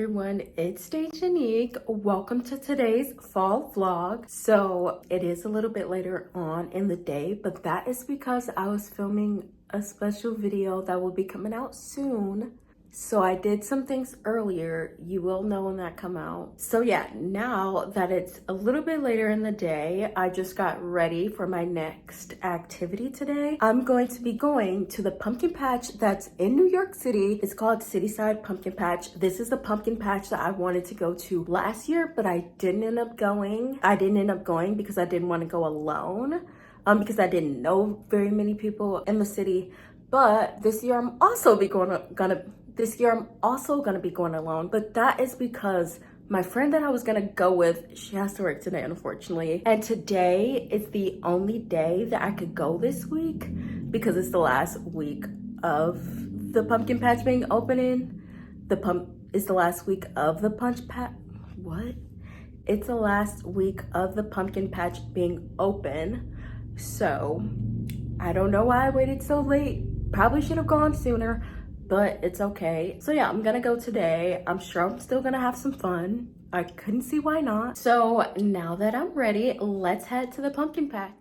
everyone, it's Dejahnique. Welcome to today's fall vlog. So it is a little bit later on in the day, but that is because I was filming a special video that will be coming out soon. So I did some things earlier. You will know when that come out. So yeah, now that it's a little bit later in the day, I just got ready for my next activity today. I'm going to be going to the pumpkin patch that's in New York City. It's called Cityside Pumpkin Patch. This is the pumpkin patch that I wanted to go to last year, but I didn't end up going. I didn't end up going because I didn't want to go alone, because I didn't know very many people in the city. But this year I'm also gonna be going alone, but that is because my friend that I was gonna go with, she has to work today, unfortunately. And today is the only day that I could go this week because it's the last week of the pumpkin patch being opening. It's the last week of the It's the last week of the pumpkin patch being open. So I don't know why I waited so late. Probably should have gone sooner, but it's okay. So yeah, I'm gonna go today. I'm sure I'm still gonna have some fun. I couldn't see why not. So now that I'm ready, let's head to the pumpkin patch.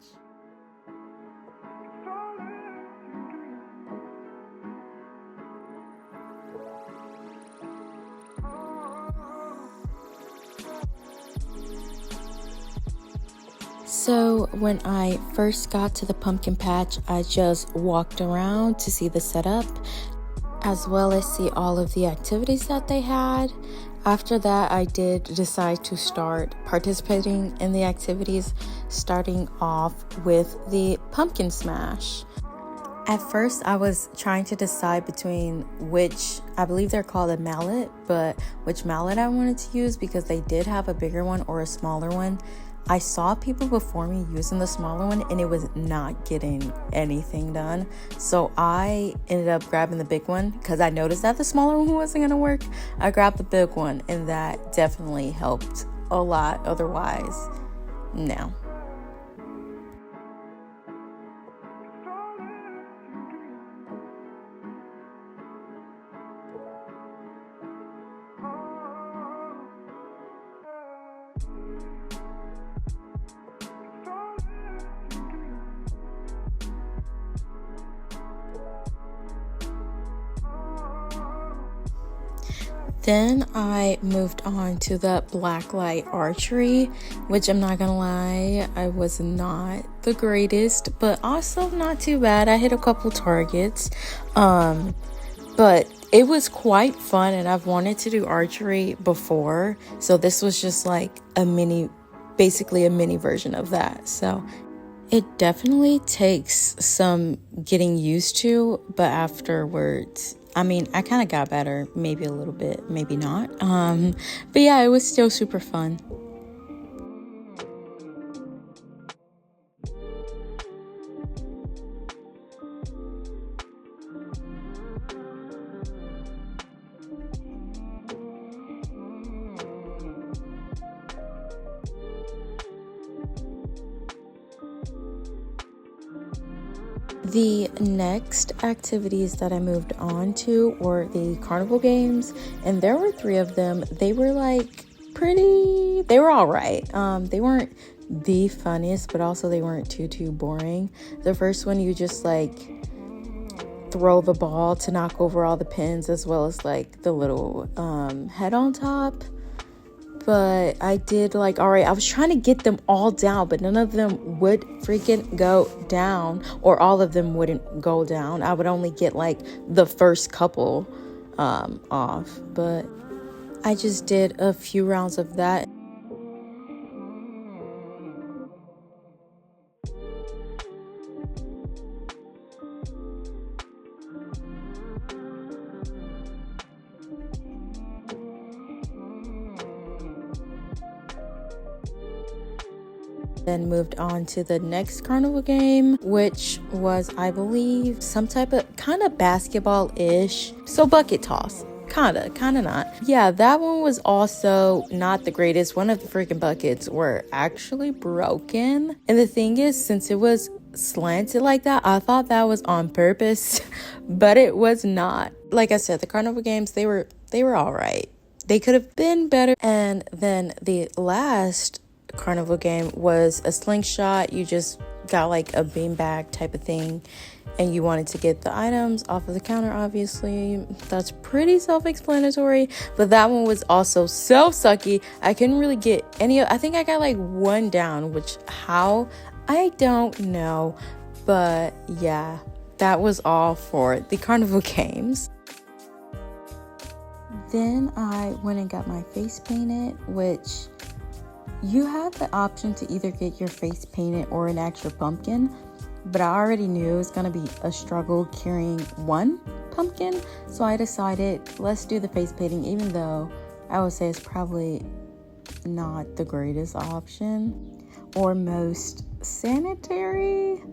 So when I first got to the pumpkin patch, I just walked around to see the setup, as well as see all of the activities that they had. After that, I did decide to start participating in the activities, starting off with the pumpkin smash. At first, I was trying to decide between which, I believe they're called a mallet, but which mallet I wanted to use because they did have a bigger one or a smaller one. I saw people before me using the smaller one and it was not getting anything done. So I ended up grabbing the big one because I noticed that the smaller one wasn't going to work. I grabbed the big one and that definitely helped a lot. Otherwise, no. Then I moved on to the blacklight archery, which I'm not gonna lie, I was not the greatest, but also not too bad. I hit a couple targets, but it was quite fun, and I've wanted to do archery before, so this was just like basically a mini version of that. So it definitely takes some getting used to, but afterwards, I mean, I kind of got better, maybe a little bit, maybe not. But yeah, it was still super fun. The next activities that I moved on to were the carnival games, and there were 3 of them. They were they were all right. They weren't the funniest, but also they weren't too boring. The first one, you just throw the ball to knock over all the pins, as well as the little head on top. But I did all right, I was trying to get them all down, but none of them would freaking go down, or all of them wouldn't go down. I would only get the first couple off, but I just did a few rounds of that. Then moved on to the next carnival game, which was, I believe, some type of kind of basketball-ish. So bucket toss. Kind of not. Yeah, that one was also not the greatest. One of the freaking buckets were actually broken. And the thing is, since it was slanted like that, I thought that was on purpose, but it was not. Like I said, the carnival games, they were all right. they could have been better. And then the last carnival game was a slingshot. You just got like a beanbag type of thing, and you wanted to get the items off of the counter. Obviously, that's pretty self-explanatory, but that one was also so sucky. I couldn't really get any. I think I got like one down, which how, I don't know. But yeah, that was all for the carnival games. Then I went and got my face painted, which you have the option to either get your face painted or an actual pumpkin, but I already knew it was going to be a struggle carrying one pumpkin, so I decided let's do the face painting, even though I would say it's probably not the greatest option or most sanitary,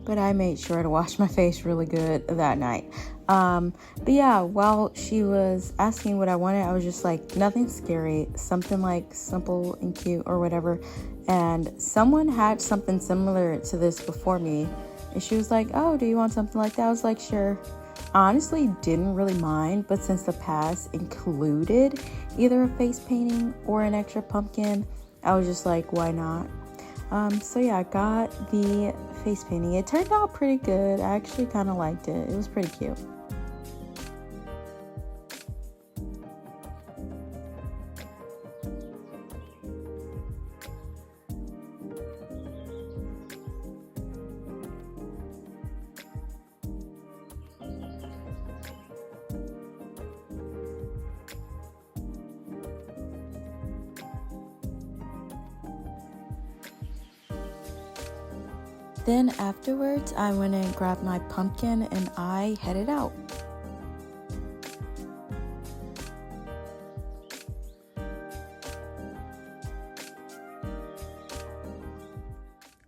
but I made sure to wash my face really good that night. But yeah, while she was asking what I wanted, I was just like, nothing scary, something like simple and cute or whatever. And someone had something similar to this before me, and she was like, oh, do you want something like that? I was like, sure. I honestly didn't really mind, but since the past included either a face painting or an extra pumpkin, I was just like, why not? So yeah, I got the face painting. It turned out pretty good. I actually kind of liked it. It was pretty cute. Then afterwards, I went and grabbed my pumpkin and I headed out.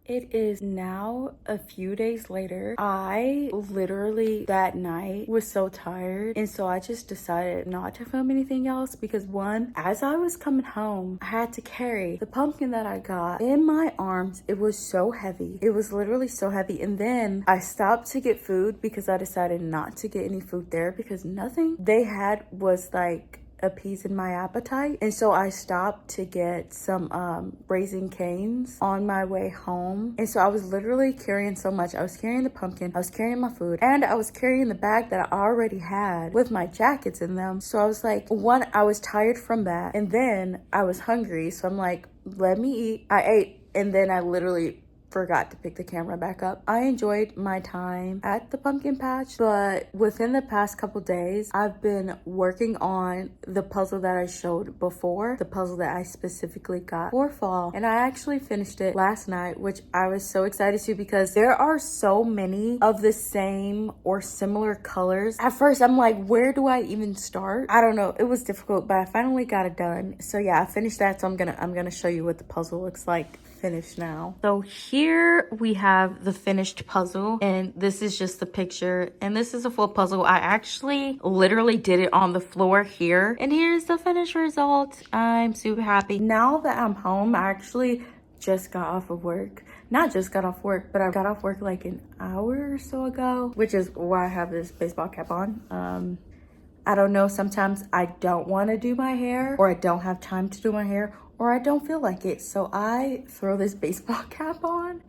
It is now a few days later. I literally that night was so tired, and so I just decided not to film anything else because one, as I was coming home, I had to carry the pumpkin that I got in my arms. It was so heavy. It was literally so heavy. And then I stopped to get food because I decided not to get any food there because nothing they had was like appeasing my appetite, and so I stopped to get some Raising Canes on my way home. And so I was literally carrying so much. I was carrying the pumpkin, I was carrying my food, and I was carrying the bag that I already had with my jackets in them. So I was like, one, I was tired from that, and then I was hungry, so I'm like, let me eat. I ate, and then I literally forgot to pick the camera back up. I enjoyed my time at the pumpkin patch, but within the past couple days, I've been working on the puzzle that I showed before, the puzzle that I specifically got for fall, and I actually finished it last night, which I was so excited to because there are so many of the same or similar colors. At first, I'm like, where do I even start? I don't know. It was difficult, but I finally got it done. So yeah, I finished that, so I'm gonna show you what the puzzle looks like finished now. So here we have the finished puzzle, and this is just the picture, and this is a full puzzle. I actually literally did it on the floor here, and here's the finished result. I'm super happy. Now that I'm home, I actually just got off of work. Not just got off work, but I got off work like an hour or so ago, which is why I have this baseball cap on. I don't know, sometimes I don't want to do my hair, or I don't have time to do my hair, or I don't feel like it, so I throw this baseball cap on.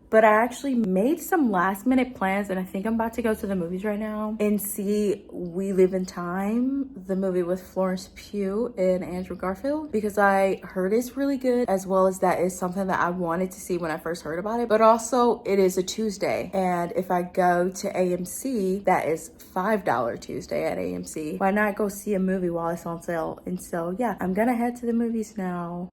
But I actually made some last minute plans, and I think I'm about to go to the movies right now and see We Live in Time, the movie with Florence Pugh and Andrew Garfield, because I heard it's really good, as well as that is something that I wanted to see when I first heard about it. But also it is a Tuesday, and if I go to AMC, that is $5 Tuesday at AMC. Why not go see a movie while it's on sale? And so yeah, I'm gonna head to the movies now.